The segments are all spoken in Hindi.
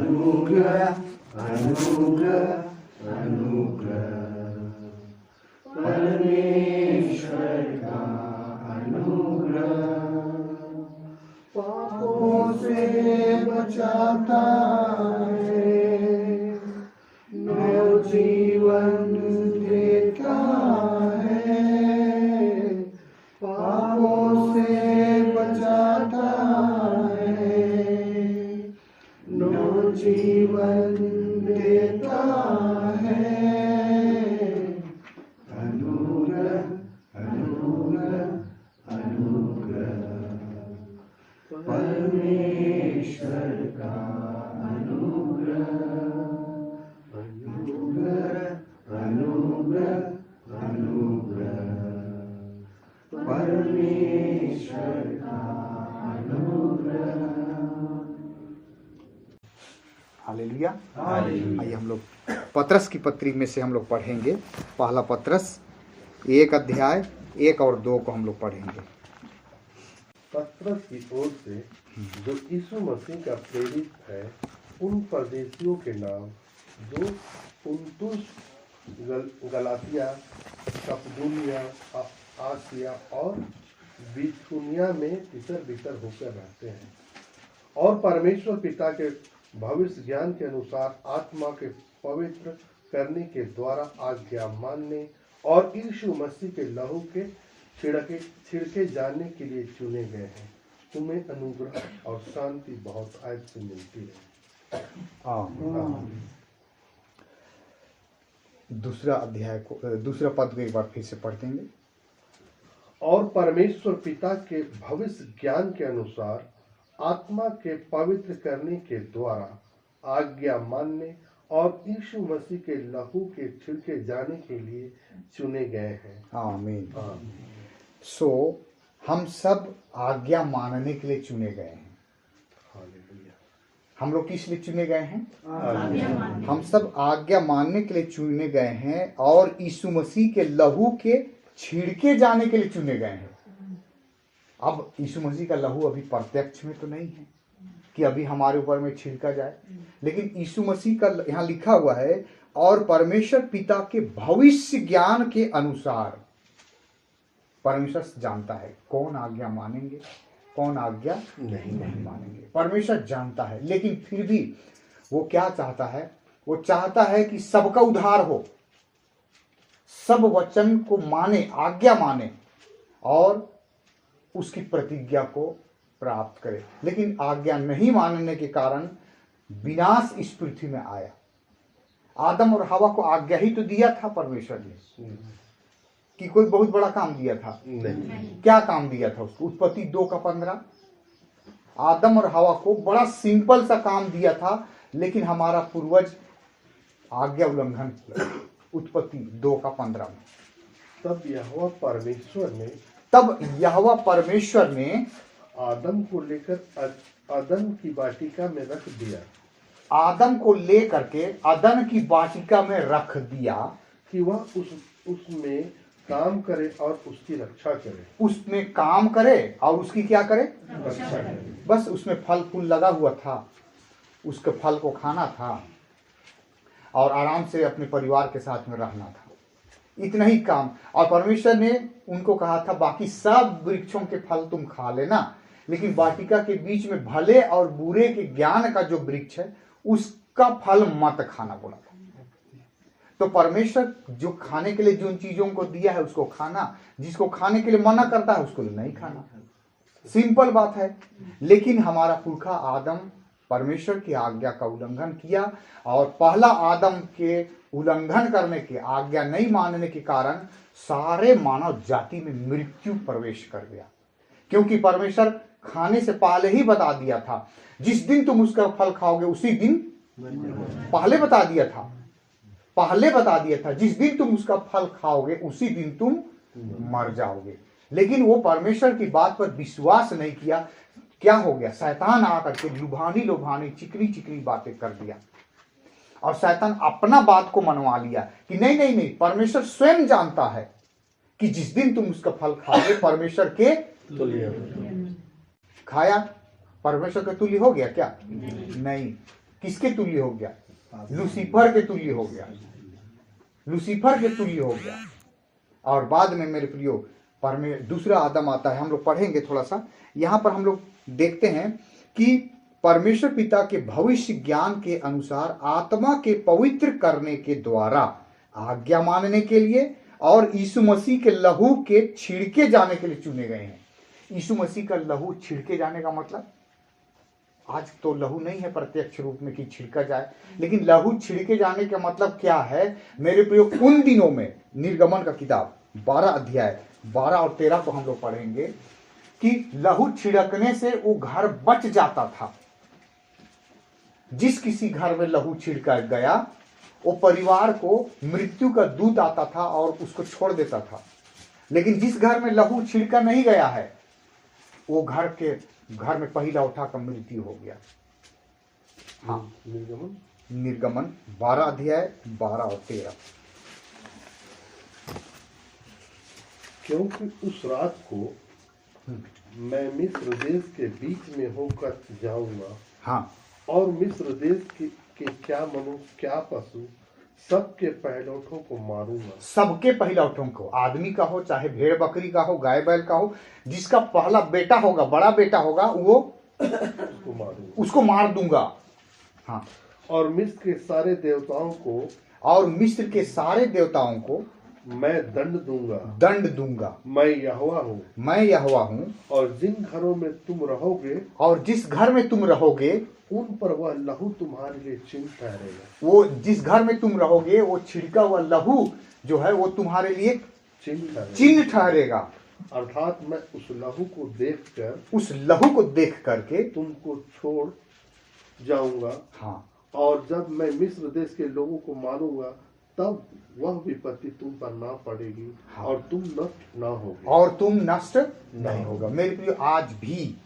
अनुग्रह अनुग्रह अनुग्रह परमेश्वर का अनुग्रह पापों से बचाता है, नव जीवन देता है। पापों से बचाता है, नव जीवन देता है। अनुग्रह अनुग्रह अनुग्रह परमेश्वर का अनुग्रह अनुग्रह अनुग्रह अनुग्रह परमेश्वर का अनुग्रह। हालेलुया। आइए हम लोग पत्रस की पत्री में से हम लोग पढ़ेंगे। पहला पत्रस 1 अध्याय 1 और 2 को हम लोग पढ़ेंगे। पत्रस की ओर से जो यीशु मसीह का प्रेरित है, उन परदेशियों के नाम जो पुन्तुस, गलातिया, कप्पदूलिया, आसिया और बिथुनिया में तितर बितर होकर रहते हैं, और परमेश्वर पिता के भविष्य ज्ञान के अनुसार आत्मा के पवित्र करने के द्वारा आज्ञा मानने और यीशु मसीह के लहू के छिड़के जाने के लिए चुने गए हैं। तुम्हें अनुग्रह और शांति बहुत आयत से मिलती है। दूसरा पद को एक बार फिर से पढ़ देंगे। और परमेश्वर पिता के भविष्य ज्ञान के अनुसार आत्मा के पवित्र करने के द्वारा आज्ञा मानने और यीशु मसीह के लहू के छिड़के जाने के लिए चुने गए हैं। आमीन। सो हम सब आज्ञा मानने के लिए चुने गए हैं। हालेलुया। हम लोग किस लिए चुने गए हैं? हम सब आज्ञा मानने के लिए चुने गए हैं और यीशु मसीह के लहू के छिड़के जाने के लिए चुने गए हैं। अब यीशु मसीह का लहू अभी प्रत्यक्ष में तो नहीं है कि अभी हमारे ऊपर में छिड़का जाए, लेकिन यीशु मसीह का यहाँ लिखा हुआ है, और परमेश्वर पिता के भविष्य ज्ञान के अनुसार। परमेश्वर जानता है कौन आज्ञा मानेंगे, कौन आज्ञा नहीं मानेंगे। परमेश्वर जानता है, लेकिन फिर भी वो क्या चाहता है? वो चाहता है कि सबका उद्धार हो, सब वचन को माने, आज्ञा माने और उसकी प्रतिज्ञा को प्राप्त करे। लेकिन आज्ञा नहीं मानने के कारण विनाश इस पृथ्वी में आया। आदम और हवा को आज्ञा ही तो दिया था परमेश्वर ने, कि कोई बहुत बड़ा काम दिया था? नहीं। क्या काम दिया था उसको? उत्पत्ति 2:15। आदम और हवा को बड़ा सिंपल सा काम दिया था, लेकिन हमारा पूर्वज आज्ञा उल्लंघन किया। उत्पत्ति 2:15 में तब यहोवा परमेश्वर ने आदम को लेकर अदन की वाटिका में रख दिया। आदम को लेकर के अदन की वाटिका में रख दिया कि वह उसमें काम करे और उसकी रक्षा करे। उसमें काम करे और उसकी क्या करे? रक्षा करे। बस उसमें फल फूल लगा हुआ था, उसके फल को खाना था और आराम से अपने परिवार के साथ में रहना था, इतना ही काम। और परमेश्वर ने उनको कहा था बाकी सब वृक्षों के फल तुम खा लेना, लेकिन वाटिका के बीच में भले और बुरे के ज्ञान का जो वृक्ष है उसका फल मत खाना बोला था। तो परमेश्वर जो खाने के लिए जिन चीजों को दिया है उसको खाना, जिसको खाने के लिए मना करता है उसको नहीं खाना। सिंपल बात है। लेकिन हमारा पुरखा आदम परमेश्वर की आज्ञा का उल्लंघन किया, और पहला आदम के उल्लंघन करने के, आज्ञा नहीं मानने के कारण सारे मानव जाति में मृत्यु प्रवेश कर गया। क्योंकि परमेश्वर खाने से पहले ही बता दिया था, जिस दिन तुम उसका फल खाओगे उसी दिन, पहले बता दिया था जिस दिन तुम उसका फल खाओगे उसी दिन तुम मर जाओगे। लेकिन वो परमेश्वर की बात पर विश्वास नहीं किया। क्या हो गया? शैतान आकर के लुभानी चिकनी बातें कर दिया, और शैतान अपना बात को मनवा लिया कि नहीं, परमेश्वर स्वयं जानता है कि जिस दिन तुम उसका फल खाओगे परमेश्वर के तुल्य। खाया, परमेश्वर के तुल्य हो गया क्या? नहीं। किसके तुल्य हो गया? लूसीफर के तुल्य हो गया, लूसीफर के तुल्य हो गया। और बाद में मेरे प्रियो दूसरा आदम आता है, हम लोग पढ़ेंगे थोड़ा सा। यहाँ पर हम लोग देखते हैं कि परमेश्वर पिता के भविष्य ज्ञान के अनुसार आत्मा के पवित्र करने के द्वारा आज्ञा मानने के लिए और यीशु मसीह के लहू के छिड़के जाने के लिए चुने गए हैं। यीशु मसीह का लहू छिड़के जाने का मतलब, आज तो लहू नहीं है प्रत्यक्ष रूप में कि छिड़का जाए, लेकिन लहू छिड़के जाने का मतलब क्या है मेरे प्रियो? उन दिनों में निर्गमन का किताब 12 अध्याय 12 और 13 को हम लोग पढ़ेंगे कि लहू छिड़कने से वो घर बच जाता था। जिस किसी घर में लहू छिड़का गया वो परिवार को मृत्यु का दूत आता था और उसको छोड़ देता था। लेकिन जिस घर में लहू छिड़का नहीं गया है वो घर में पहिला उठा कर मृत्यु हो गया। हाँ, निर्गमन 12 अध्याय 12 और 13। क्योंकि उस रात को मैं मिस्र देश के बीच में होकर जाऊंगा, हाँ, और मिस्र देश के क्या मनुष्य क्या पशु सबके पहलौठों को मारूंगा। सबके पहलौठों को, आदमी का हो चाहे भेड़ बकरी का हो गाय बैल का हो, जिसका पहला बेटा होगा, बड़ा बेटा होगा, वो उसको मार दूंगा। हाँ, और मिस्र के सारे देवताओं को, और मिस्र के सारे देवताओं को मैं दंड दूंगा। मैं यहोवा हूँ। मैं यहोवा हूँ। और जिन घरों में तुम रहोगे, और जिस घर में तुम रहोगे, उन पर वह लहू तुम्हारे लिए चिन्ह ठहरेगा। वो जिस घर में तुम रहोगे वो छिड़का हुआ लहू जो है वो तुम्हारे लिए चिन्ह ठहरेगा। अर्थात मैं उस लहू को देख करके तुमको छोड़ जाऊंगा। हाँ, और जब मैं मिस्र देश के लोगों को मारूंगा तब वह विपत्ति तुम पर ना पड़ेगी। हाँ। और तुम नष्ट नहीं होगा। मेरे प्रिय, आज भी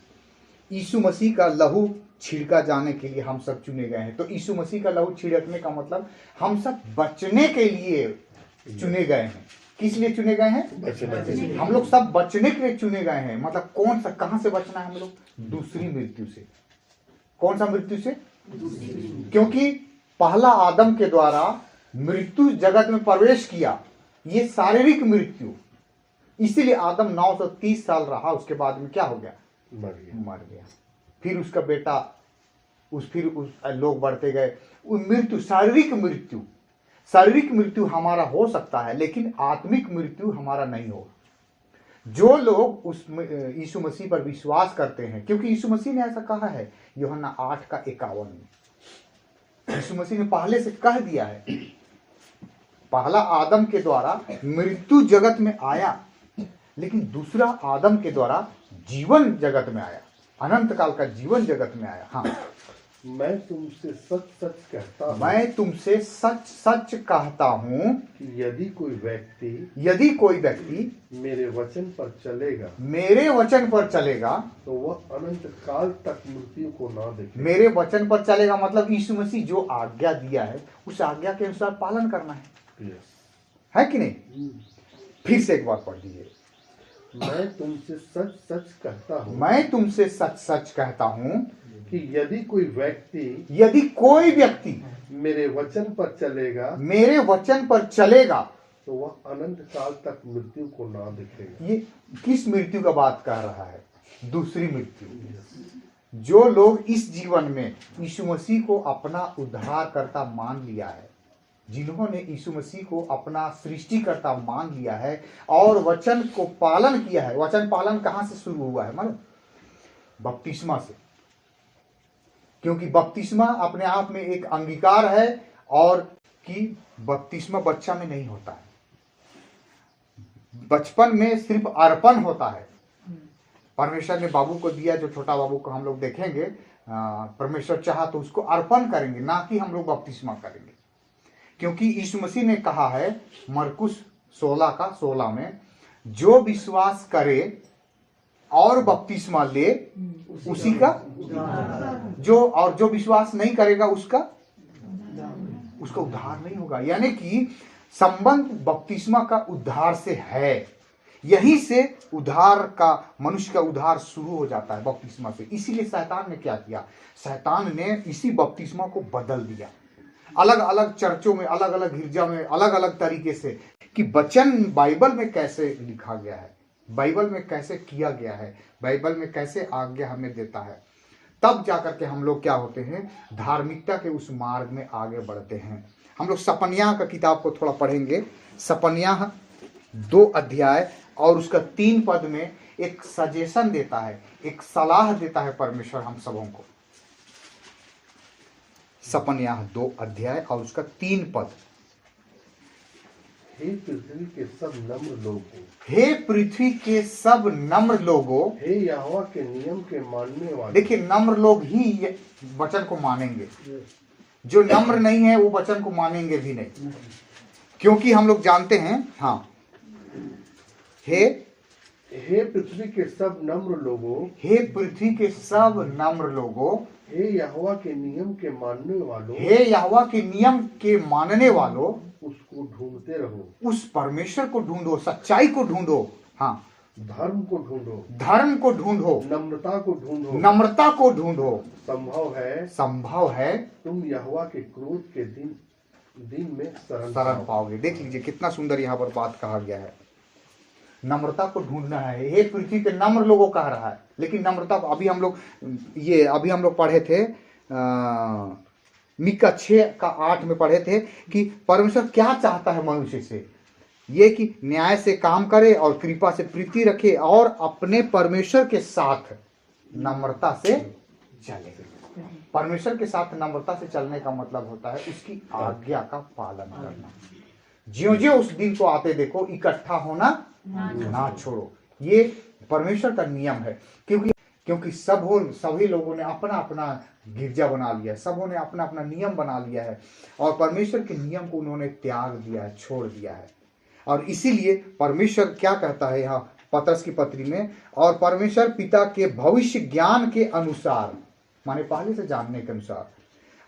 यीशु मसीह का लहू छिड़का जाने के लिए हम सब चुने गए हैं। तो यीशु मसीह का लहू छिड़कने का मतलब हम सब बचने के लिए चुने गए हैं। किस लिए चुने गए हैं? हम लोग सब बचने के लिए चुने गए हैं। मतलब कौन सा, कहां से बचना है हम लोग? दूसरी मृत्यु से। कौन सा मृत्यु से? क्योंकि पहला आदम के द्वारा मृत्यु जगत में प्रवेश किया, ये शारीरिक मृत्यु। इसीलिए आदम 930 साल रहा, उसके बाद में क्या हो गया? मर गया। फिर उसका बेटा फिर लोग बढ़ते गए। मृत्यु, शारीरिक मृत्यु हमारा हो सकता है, लेकिन आत्मिक मृत्यु हमारा नहीं होगा। जो लोग उस यीशु मसीह पर विश्वास करते हैं, क्योंकि यीशु मसीह ने ऐसा कहा है यूहन्ना 8:51 में। यीशु मसीह ने पहले से कह दिया है, पहला आदम के द्वारा मृत्यु जगत में आया, लेकिन दूसरा आदम के द्वारा जीवन जगत में आया, अनंत काल का जीवन जगत में आया। हाँ, मैं तुमसे सच सच कहता हूँ कि यदि कोई व्यक्ति मेरे वचन पर चलेगा तो वह अनंत काल तक मृत्यु को ना देखे। मेरे वचन पर चलेगा मतलब यीशु मसीह जो आज्ञा दिया है उस आज्ञा के अनुसार पालन करना है। है कि नहीं? फिर से एक बार पढ़ लीजिए। मैं तुमसे सच सच कहता हूँ कि यदि कोई व्यक्ति मेरे वचन पर चलेगा तो वह अनंत काल तक मृत्यु को ना देखेगा। ये किस मृत्यु का बात कह रहा है? दूसरी मृत्यु। जो लोग इस जीवन में यीशु मसीह को अपना उद्धारकर्ता मान लिया है, जिन्होंने यीशु मसीह को अपना सृष्टिकर्ता मान लिया है और वचन को पालन किया है। वचन पालन कहां से शुरू हुआ है? मालूम? बपतिस्मा से। क्योंकि बपतिस्मा अपने आप में एक अंगीकार है और कि बपतिस्मा बच्चा में नहीं होता है, बचपन में सिर्फ अर्पण होता है। परमेश्वर ने बाबू को दिया, जो छोटा बाबू को हम लोग देखेंगे, परमेश्वर चाहा तो उसको अर्पण करेंगे, ना कि हम लोग बपतिस्मा करेंगे। क्योंकि यीशु मसीह ने कहा है मरकुस 16:16 में, जो विश्वास करे और बपतिस्मा ले उसी का जो विश्वास नहीं करेगा उसका उद्धार नहीं होगा। यानी कि संबंध बपतिस्मा का उद्धार से है। यहीं से उद्धार का, मनुष्य का उद्धार शुरू हो जाता है बपतिस्मा से। इसीलिए शैतान ने क्या किया, शैतान ने इसी बपतिस्मा को बदल दिया। अलग अलग चर्चों में, अलग अलग गिरजा में, अलग अलग तरीके से, कि वचन बाइबल में कैसे लिखा गया है, बाइबल में कैसे किया गया है, बाइबल में कैसे आज्ञा हमें देता है, तब जाकर के हम लोग क्या होते हैं, धार्मिकता के उस मार्ग में आगे बढ़ते हैं। हम लोग सपन्याह का किताब को थोड़ा पढ़ेंगे। सपन्याह 2 अध्याय और उसका 3 पद में एक सजेशन देता है, एक सलाह देता है परमेश्वर हम सबों को। सपन्याह 2 अध्याय और उसका 3 पद। हे पृथ्वी के सब नम्र लोगों, हे पृथ्वी के सब नम्र लोगों, हे यहोवा के नियम के मानने वाले। देखिए, नम्र लोग ही ये वचन को मानेंगे, जो नम्र नहीं है वो वचन को मानेंगे भी नहीं, क्योंकि हम लोग जानते हैं। हाँ, हे पृथ्वी के सब नम्र लोगों, हे पृथ्वी के सब नम्र लोगों, हे यहोवा के नियम के मानने वालों, हे यहोवा के नियम के मानने वालों, उसको ढूंढते रहो, उस परमेश्वर को ढूंढो, सच्चाई को ढूंढो। हाँ, धर्म को ढूंढो, धर्म को ढूंढो, नम्रता को ढूंढो, नम्रता को ढूंढो। संभव है तुम यहोवा के क्रोध के दिन में शरण पाओगे। देख लीजिए कितना सुंदर यहाँ पर बात कहा गया है। नम्रता को ढूंढना है। हे पृथ्वी के नम्र लोगों कह रहा है, लेकिन नम्रता को अभी हम लोग पढ़े थे, मीका 6:8 में पढ़े थे कि परमेश्वर क्या चाहता है मनुष्य से, ये कि न्याय से काम करे और कृपा से प्रीति रखे और अपने परमेश्वर के साथ नम्रता से चले। परमेश्वर के साथ नम्रता से चलने का मतलब होता है उसकी आज्ञा का पालन करना। ज्यों ज्यों उस दिन को आते देखो, इकट्ठा होना ना छोड़ो। ये परमेश्वर का नियम है, क्योंकि सभी लोगों ने अपना अपना गिरजा बना लिया है, सबों ने अपना अपना नियम बना लिया है और परमेश्वर के नियम को उन्होंने त्याग दिया है, छोड़ दिया है। और इसीलिए परमेश्वर क्या कहता है यहाँ पतरस की पत्री में, और परमेश्वर पिता के भविष्य ज्ञान के अनुसार, माने पहले से जानने के अनुसार,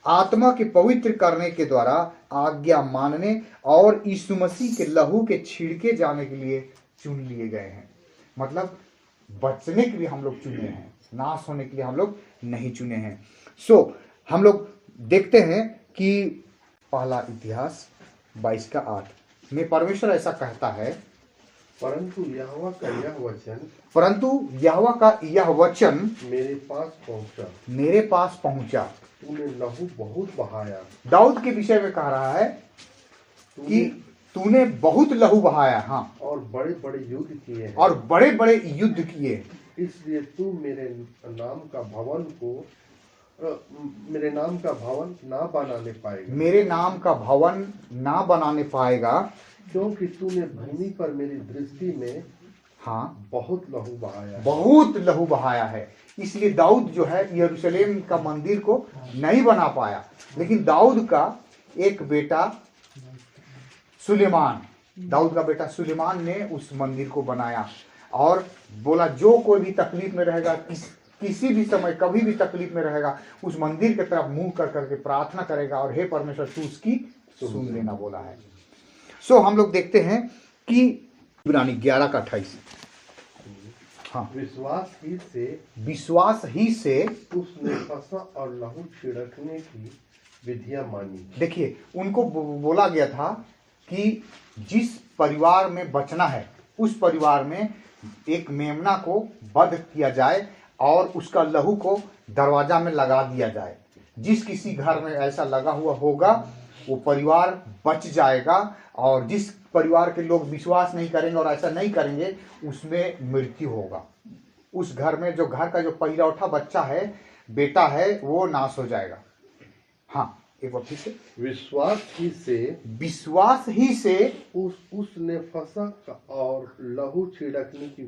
आत्मा के पवित्र करने के द्वारा आज्ञा मानने और यीशु मसीह के लहू के छिड़के जाने के लिए चुन लिए गए हैं। मतलब बचने के लिए हम लोग चुने हैं, नाश होने के लिए हम लोग नहीं चुने हैं। हम लोग देखते हैं कि पहला इतिहास 22:8 में परमेश्वर ऐसा कहता है, परंतु यहोवा का यह वचन मेरे पास पहुंचा, तूने लहू बहुत बहाया। दाऊद के विषय में कह रहा है कि तूने बहुत लहू बहाया। हाँ, और बड़े बड़े युद्ध किए हैं, और बड़े बड़े युद्ध किए, इसलिए तू मेरे नाम का भवन ना बनाने पाएगा। मेरे नाम का भवन ना बनाने पाएगा, क्योंकि तूने भूमि पर मेरी दृष्टि में हाँ बहुत लहू बहाया है। इसलिए दाऊद जो है यरूशलेम का मंदिर को नहीं बना पाया, लेकिन दाऊद का बेटा सुलेमान ने उस मंदिर को बनाया और बोला जो कोई भी तकलीफ में रहेगा, किसी भी समय कभी भी तकलीफ में रहेगा, उस मंदिर की तरफ मुंह कर करके प्रार्थना करेगा और हे परमेश्वर तू उसकी सुन लेना बोला है। हम लोग देखते हैं कि इब्रानी 11:28, हाँ, विश्वास ही से उसने फसा और लहू छिड़कने की विधियां मानी। देखिए, उनको बोला गया था कि जिस परिवार में बचना है उस परिवार में एक मेमना को वध किया जाए और उसका लहू को दरवाजा में लगा दिया जाए। जिस किसी घर में ऐसा लगा हुआ होगा वो परिवार बच जाएगा, और जिस परिवार के लोग विश्वास नहीं करेंगे और ऐसा नहीं करेंगे उसमें मृत्यु होगा। उस घर में जो घर का जो पहिलौठा बच्चा है, बेटा है, वो नाश हो जाएगा। हाँ, एक बार फिर से, विश्वास ही से उसने फसा और लहू छिड़कने की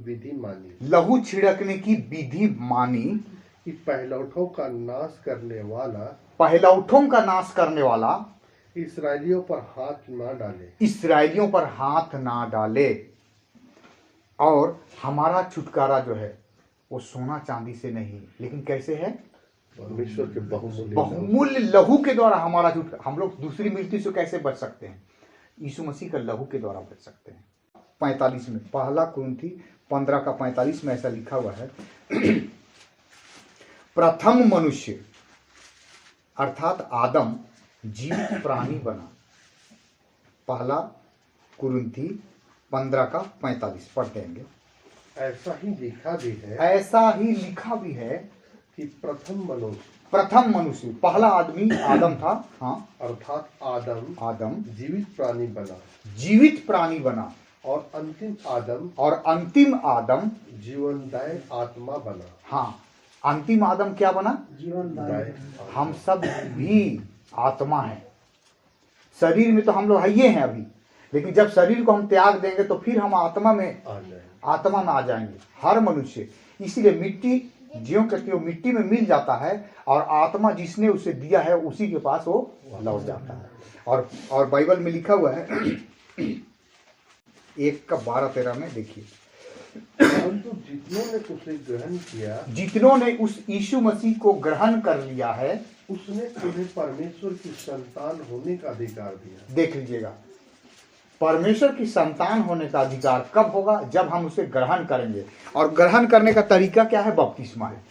विधि मानी कि पहलौठों का नाश करने वाला इसराइलियों पर हाथ ना डाले। और हमारा छुटकारा जो है वो सोना चांदी से नहीं, लेकिन कैसे है, परमेश्वर के बहुमूल्य लहू के द्वारा हमारा छुटकारा। हम लोग दूसरी मृत्यु से कैसे बच सकते हैं? यीशु मसीह का लहू के द्वारा बच सकते हैं। 45 में, पहला कुरिन्थी 15 का 45 में ऐसा लिखा हुआ है प्रथम मनुष्य अर्थात आदम जीवित प्राणी बना। पहला कुरिन्थी 15 का 45 पढ़ देंगे। ऐसा ही लिखा भी है ऐसा ही लिखा भी है कि प्रथम मनुष्य पहला आदमी आदम था, हाँ, अर्थात आदम जीवित प्राणी बना और अंतिम आदम जीवनदायक आत्मा बना। हाँ, अंतिम आदम क्या बना? जीवनदायक। हम सब भी आत्मा है। शरीर में तो हम लोग है ये हैं अभी, लेकिन जब शरीर को हम त्याग देंगे तो फिर हम आत्मा में आ जाएंगे हर मनुष्य। इसीलिए मिट्टी ज्यों कहती हो मिट्टी में मिल जाता है और आत्मा जिसने उसे दिया है उसी के पास वो लौट जाता है। और बाइबल में लिखा हुआ है 1:12-13 में देखिए, परंतु जितनों ने उस यीशु मसीह को ग्रहण कर लिया है उसने उन्हें परमेश्वर की संतान होने का अधिकार दिया। देख लीजिएगा, परमेश्वर की संतान होने का अधिकार कब होगा? जब हम उसे ग्रहण करेंगे। और ग्रहण करने का तरीका क्या है? बपतिस्मा है।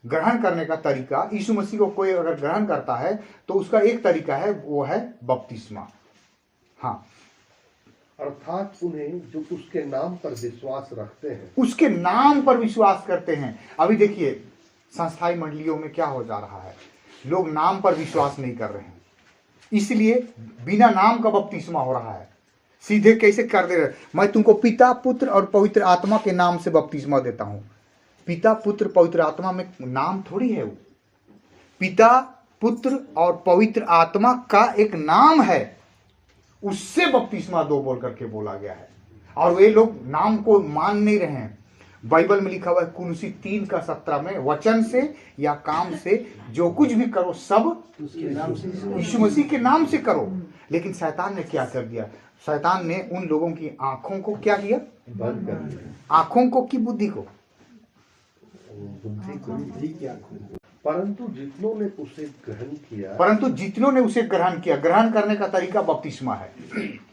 ग्रहण करने का तरीका, यीशु मसीह को कोई अगर ग्रहण करता है तो उसका एक तरीका है, वो है बपतिस्मा। हाँ, अर्थात उन्हें जो उसके नाम पर विश्वास रखते हैं, उसके नाम पर विश्वास करते हैं। अभी देखिए संस्थाई मंडलियों में क्या हो जा रहा है, लोग नाम पर विश्वास नहीं कर रहे हैं, इसलिए बिना नाम का बपतिस्मा हो रहा है। सीधे कैसे कर दे रहे, मैं तुमको पिता पुत्र और पवित्र आत्मा के नाम से बपतिस्मा देता हूं। पिता पुत्र पवित्र आत्मा में नाम थोड़ी है, वो पिता पुत्र और पवित्र आत्मा का एक नाम है, उससे बपतिस्मा दो बोल करके बोला गया है। और वे लोग नाम को मान नहीं रहे हैं। बाइबल में लिखा हुआ है कुलुसी 3:17 में, वचन से या काम से जो कुछ भी करो सब यीशु मसीह के नाम से करो। लेकिन शैतान ने क्या कर दिया? शैतान ने उन लोगों की आंखों को क्या किया? बंद कर दिया। आंखों को की बुद्धि को, परंतु जितनों ने उसे ग्रहण किया, ग्रहण करने का तरीका बपतिस्मा है।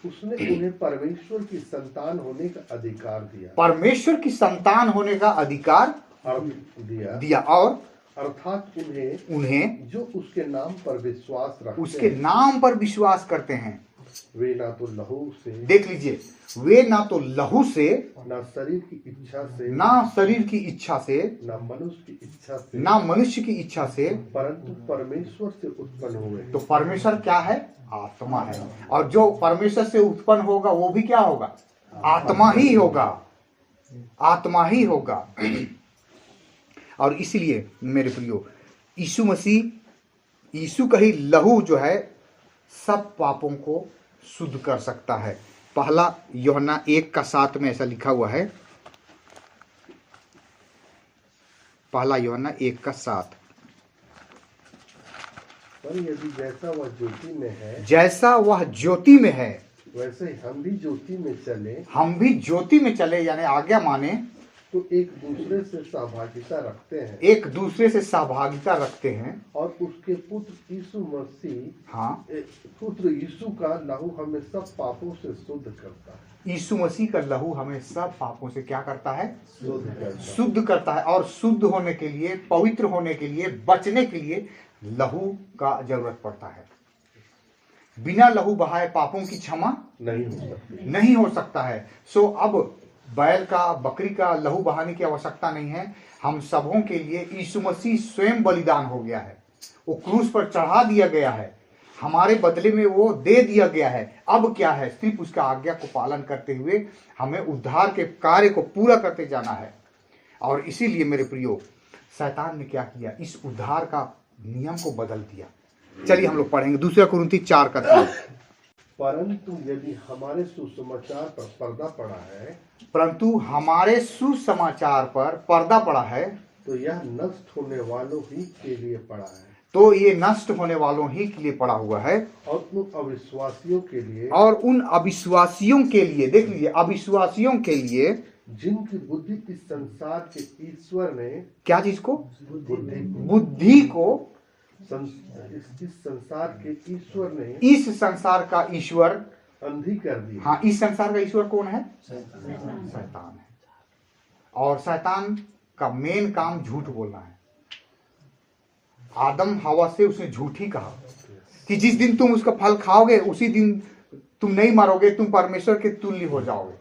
उसने उन्हें परमेश्वर की संतान होने का अधिकार दिया। परमेश्वर की संतान होने का अधिकार दिया और अर्थात उन्हें जो उसके नाम पर विश्वास करते हैं, वे ना तो लहू से, देख लीजिए, वे ना तो लहू से, ना शरीर की इच्छा से, ना मनुष्य की इच्छा से, परंतु परमेश्वर से उत्पन्न हुए। तो परमेश्वर क्या है? आत्मा है। और जो परमेश्वर से उत्पन्न होगा वो भी क्या होगा? आत्मा ही होगा। और इसलिए मेरे प्रियो, यीशु का ही लहू जो है सब पापों को शुद्ध कर सकता है। पहला यूहन्ना 1:7 में ऐसा लिखा हुआ है, पहला यूहन्ना 1:7, पर यदि जैसा वह ज्योति में है वैसे हम भी ज्योति में चले, यानी आज्ञा माने, तो एक दूसरे से सहभागिता रखते हैं और उसके पुत्र यीशु मसीह, हाँ, पुत्र यीशु का लहू हमें सब पापों से शुद्ध करता है। यीशु मसीह का लहू हमें सब पापों से क्या करता है? शुद्ध करता है। और शुद्ध होने के लिए, पवित्र होने के लिए, बचने के लिए लहू का जरूरत पड़ता है। बिना लहू बहाए पापों की क्षमा नहीं हो सकता है। सो अब बैल का, बकरी का लहू बहाने की आवश्यकता नहीं है। हम सबों के लिए यीशु मसीह स्वयं बलिदान हो गया है, वो क्रूस पर चढ़ा दिया गया है, हमारे बदले में वो दे दिया गया है। अब क्या है? सिर्फ उसका आज्ञा को पालन करते हुए हमें उद्धार के कार्य को पूरा करते जाना है। और इसीलिए मेरे प्रियो, शैतान ने क्या किया? इस उद्धार का नियम को बदल दिया। चलिए हम लोग पढ़ेंगे 2 कुरिन्थी 4:3। परंतु यदि हमारे सुसमाचार पर पर्दा पड़ा है, तो यह नष्ट होने वालों ही के लिए पड़ा है। तो ये नष्ट होने वालों ही के लिए पड़ा हुआ है, और उन अविश्वासियों के लिए, देख लीजिए, अविश्वासियों के लिए, जिनकी बुद्धि इस संसार के ईश्वर ने, क्या चीज को? बुद्धि को, इस संसार के ईश्वर ने, इस संसार का ईश्वर अंधी कर दी। हाँ, इस संसार का ईश्वर कौन है? शैतान है। और शैतान का मेन काम झूठ बोलना है। आदम हवा से उसने झूठ ही कहा कि जिस दिन तुम उसका फल खाओगे उसी दिन तुम नहीं मरोगे, तुम परमेश्वर के तुल्य हो जाओगे।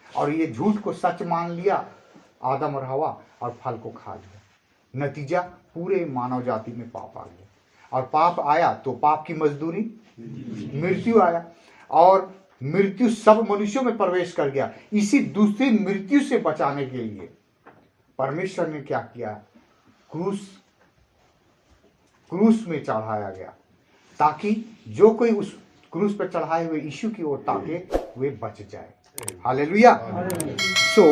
और ये झूठ को सच मान लिया आदम और हवा, और फल को खा लिया। नतीजा पूरे मानव जाति में पाप आ गया। और पाप आया तो पाप की मजदूरी मृत्यु आया, और मृत्यु सब मनुष्यों में प्रवेश कर गया। इसी दूसरी मृत्यु से बचाने के लिए परमेश्वर ने क्या किया? क्रूस में चढ़ाया गया, ताकि जो कोई उस क्रूस पर चढ़ाए हुए यीशु की ओर ताके वे बच जाए। हालेलुया। सो